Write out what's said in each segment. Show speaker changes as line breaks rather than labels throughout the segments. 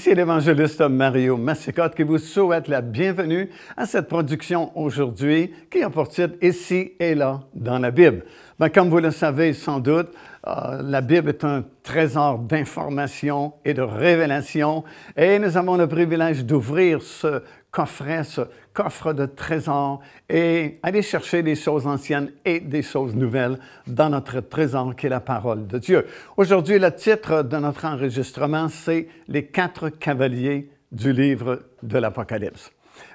Ici l'évangéliste Mario Massicotte qui vous souhaite la bienvenue à cette production aujourd'hui qui a pour titre « Ici et là dans la Bible ». Comme vous le savez sans doute, la Bible est un trésor d'information et de révélation et nous avons le privilège d'ouvrir ce coffret, ce coffre de trésors et aller chercher des choses anciennes et des choses nouvelles dans notre trésor qui est la parole de Dieu. Aujourd'hui, le titre de notre enregistrement, c'est « Les 4 cavaliers du livre de l'Apocalypse ».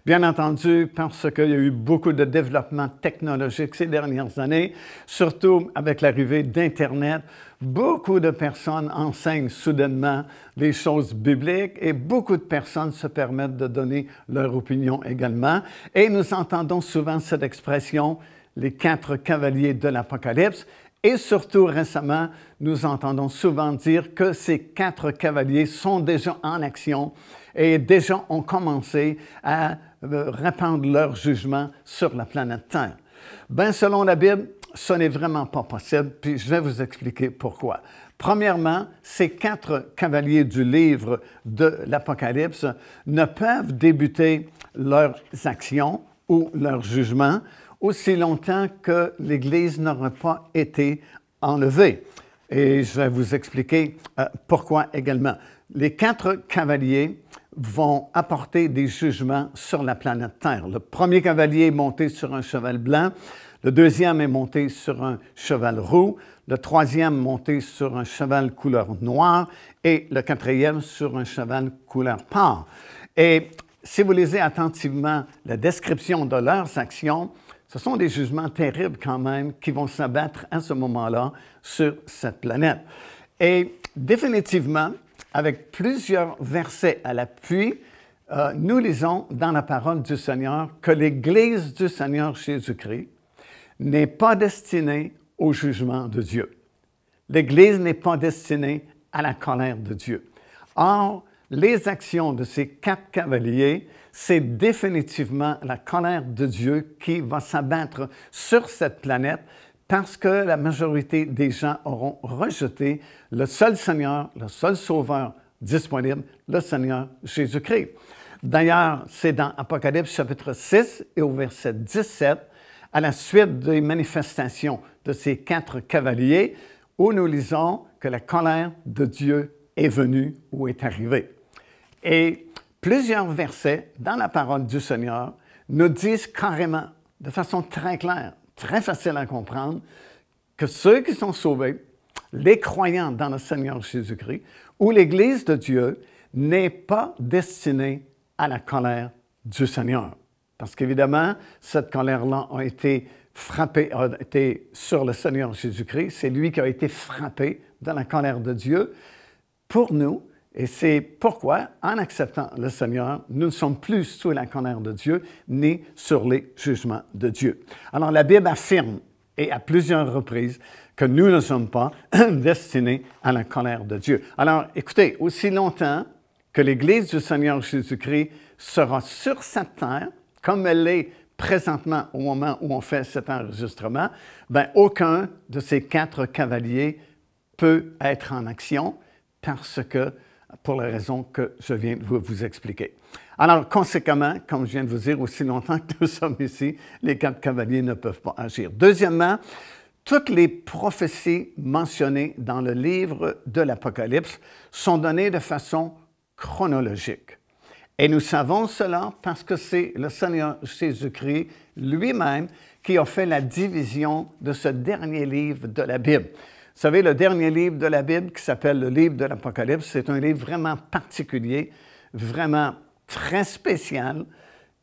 Bien entendu, parce qu'il y a eu beaucoup de développement technologique ces dernières années, surtout avec l'arrivée d'Internet, beaucoup de personnes enseignent soudainement les choses bibliques et beaucoup de personnes se permettent de donner leur opinion également. Et nous entendons souvent cette expression « les 4 cavaliers de l'Apocalypse ». Et surtout récemment, nous entendons souvent dire que ces 4 cavaliers sont déjà en action et déjà ont commencé à répandre leur jugement sur la planète Terre. Selon la Bible, ce n'est vraiment pas possible, puis je vais vous expliquer pourquoi. Premièrement, ces 4 cavaliers du livre de l'Apocalypse ne peuvent débuter leurs actions ou leurs jugements aussi longtemps que l'Église n'aura pas été enlevée. Et je vais vous expliquer pourquoi également. Les 4 cavaliers vont apporter des jugements sur la planète Terre. Le premier cavalier est monté sur un cheval blanc, le deuxième est monté sur un cheval roux, le troisième monté sur un cheval couleur noire et le quatrième sur un cheval couleur pâle. Et si vous lisez attentivement la description de leurs actions, ce sont des jugements terribles quand même qui vont s'abattre à ce moment-là sur cette planète. Et définitivement, avec plusieurs versets à l'appui, nous lisons dans la parole du Seigneur que l'Église du Seigneur Jésus-Christ n'est pas destinée au jugement de Dieu. L'Église n'est pas destinée à la colère de Dieu. Or, les actions de ces 4 cavaliers, c'est définitivement la colère de Dieu qui va s'abattre sur cette planète parce que la majorité des gens auront rejeté le seul Seigneur, le seul Sauveur disponible, le Seigneur Jésus-Christ. D'ailleurs, c'est dans Apocalypse chapitre 6 et au verset 17, à la suite des manifestations de ces 4 cavaliers, où nous lisons que la colère de Dieu est venue ou est arrivée. Et plusieurs versets dans la parole du Seigneur nous disent carrément, de façon très claire, très facile à comprendre, que ceux qui sont sauvés, les croyants dans le Seigneur Jésus-Christ, ou l'Église de Dieu, n'est pas destinée à la colère du Seigneur. Parce qu'évidemment, cette colère-là a été sur le Seigneur Jésus-Christ. C'est lui qui a été frappé dans la colère de Dieu pour nous. Et c'est pourquoi, en acceptant le Seigneur, nous ne sommes plus sous la colère de Dieu, ni sur les jugements de Dieu. Alors, la Bible affirme, et à plusieurs reprises, que nous ne sommes pas destinés à la colère de Dieu. Alors, écoutez, aussi longtemps que l'Église du Seigneur Jésus-Christ sera sur cette terre, comme elle l'est présentement au moment où on fait cet enregistrement, aucun de ces 4 cavaliers peut être en action parce que pour les raisons que je viens de vous expliquer. Alors, conséquemment, comme je viens de vous dire, aussi longtemps que nous sommes ici, les 4 cavaliers ne peuvent pas agir. Deuxièmement, toutes les prophéties mentionnées dans le livre de l'Apocalypse sont données de façon chronologique. Et nous savons cela parce que c'est le Seigneur Jésus-Christ lui-même qui a fait la division de ce dernier livre de la Bible. Vous savez, le dernier livre de la Bible, qui s'appelle le livre de l'Apocalypse, c'est un livre vraiment particulier, vraiment très spécial,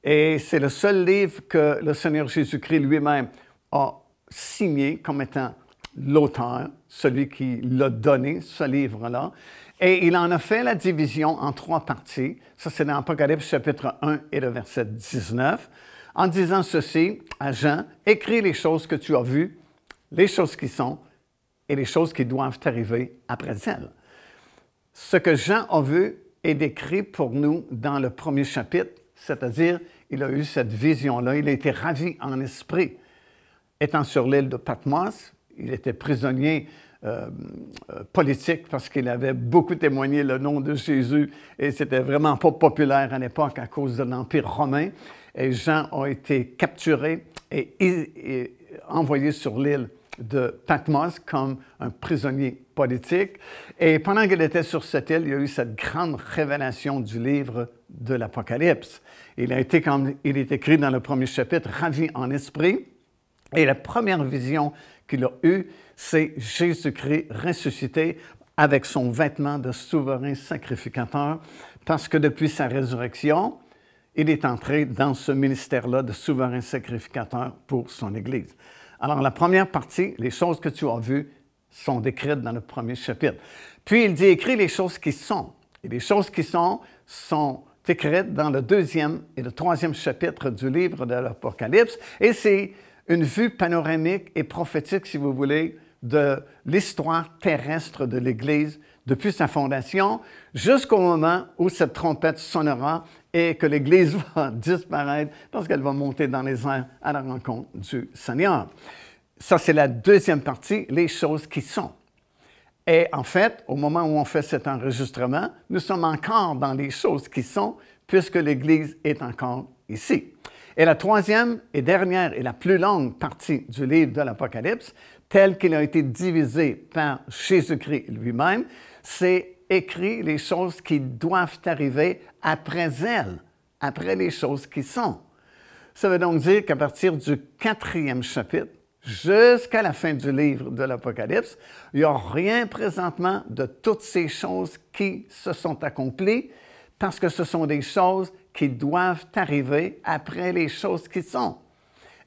et c'est le seul livre que le Seigneur Jésus-Christ lui-même a signé comme étant l'auteur, celui qui l'a donné, ce livre-là. Et il en a fait la division en 3 parties. Ça, c'est dans Apocalypse chapitre 1 et le verset 19. En disant ceci à Jean, « Écris les choses que tu as vues, les choses qui sont, et les choses qui doivent arriver après elles. » Ce que Jean a vu est décrit pour nous dans le premier chapitre, c'est-à-dire, il a eu cette vision-là, il a été ravi en esprit. Étant sur l'île de Patmos, il était prisonnier politique parce qu'il avait beaucoup témoigné le nom de Jésus et c'était vraiment pas populaire à l'époque à cause de l'Empire romain. Et Jean a été capturé et envoyé sur l'île de Patmos comme un prisonnier politique. Et pendant qu'il était sur cette île, il y a eu cette grande révélation du livre de l'Apocalypse. Il est écrit dans le premier chapitre, ravi en esprit. Et la première vision qu'il a eue, c'est Jésus-Christ ressuscité avec son vêtement de souverain sacrificateur, parce que depuis sa résurrection, il est entré dans ce ministère-là de souverain sacrificateur pour son Église. Alors, la première partie, les choses que tu as vues, sont décrites dans le premier chapitre. Puis, il dit, écris les choses qui sont. Et les choses qui sont écrites dans le deuxième et le troisième chapitre du livre de l'Apocalypse. Et c'est une vue panoramique et prophétique, si vous voulez, de l'histoire terrestre de l'Église depuis sa fondation jusqu'au moment où cette trompette sonnera et que l'Église va disparaître parce qu'elle va monter dans les airs à la rencontre du Seigneur. Ça, c'est la deuxième partie, les choses qui sont. Et en fait, au moment où on fait cet enregistrement, nous sommes encore dans les choses qui sont puisque l'Église est encore ici. Et la troisième et dernière et la plus longue partie du livre de l'Apocalypse, tel qu'il a été divisé par Jésus-Christ lui-même, c'est écrit les choses qui doivent arriver après elles, après les choses qui sont. Ça veut donc dire qu'à partir du 4e chapitre, jusqu'à la fin du livre de l'Apocalypse, il n'y a rien présentement de toutes ces choses qui se sont accomplies, parce que ce sont des choses qui doivent arriver après les choses qui sont.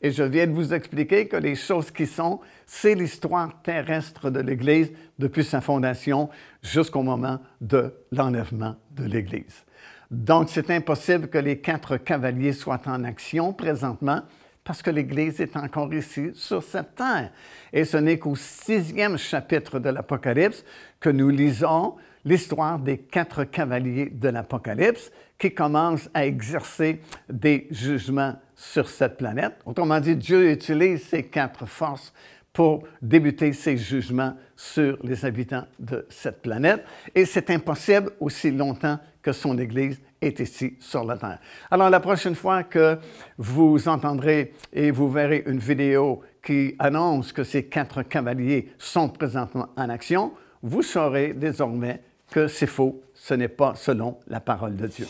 Et je viens de vous expliquer que les choses qui sont, c'est l'histoire terrestre de l'Église depuis sa fondation jusqu'au moment de l'enlèvement de l'Église. Donc, c'est impossible que les 4 cavaliers soient en action présentement parce que l'Église est encore ici sur cette terre. Et ce n'est qu'au 6e chapitre de l'Apocalypse que nous lisons l'histoire des 4 cavaliers de l'Apocalypse qui commencent à exercer des jugements sur cette planète. Autrement dit, Dieu utilise ces 4 forces pour débuter ses jugements sur les habitants de cette planète. Et c'est impossible aussi longtemps que son Église est ici sur la Terre. Alors, la prochaine fois que vous entendrez et vous verrez une vidéo qui annonce que ces 4 cavaliers sont présentement en action, vous saurez désormais que c'est faux, ce n'est pas selon la parole de Dieu.